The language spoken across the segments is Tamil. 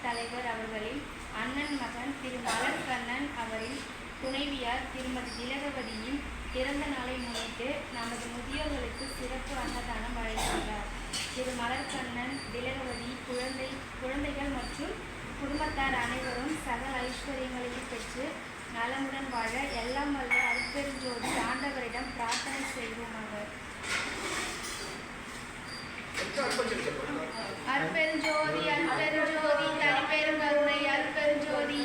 தலைவர் அவர்களின் அண்ணன் மகன் திரு மலர்கண்ணன் அவரின் துணைவியார் திருமதி திலகவதியின் பிறந்த நாளை முன்னிட்டு நமது முதியோர்களுக்கு சிறப்பு அன்னதானம் வழங்கியுள்ளார். திரு மலர்கண்ணன், திலகவதி குழந்தைகள் மற்றும் குடும்பத்தார் அனைவரும் சகல ஐஸ்வர்யங்களையும் பெற்று நலமுடன் வாழ எல்லாம் வல்ல அருட்பெருஞ்சோதி ஆண்டவரிடம் பிரார்த்தனை செய்வோமாக. அருட்பெருஞ்சோதி அருட்பெருஞ்சோதி தனிப்பெரும் கருணை அருட்பெருஞ்சோதி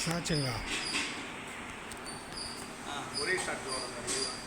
சாட்சிங்களா? ஒரே ஷாட் வரும்.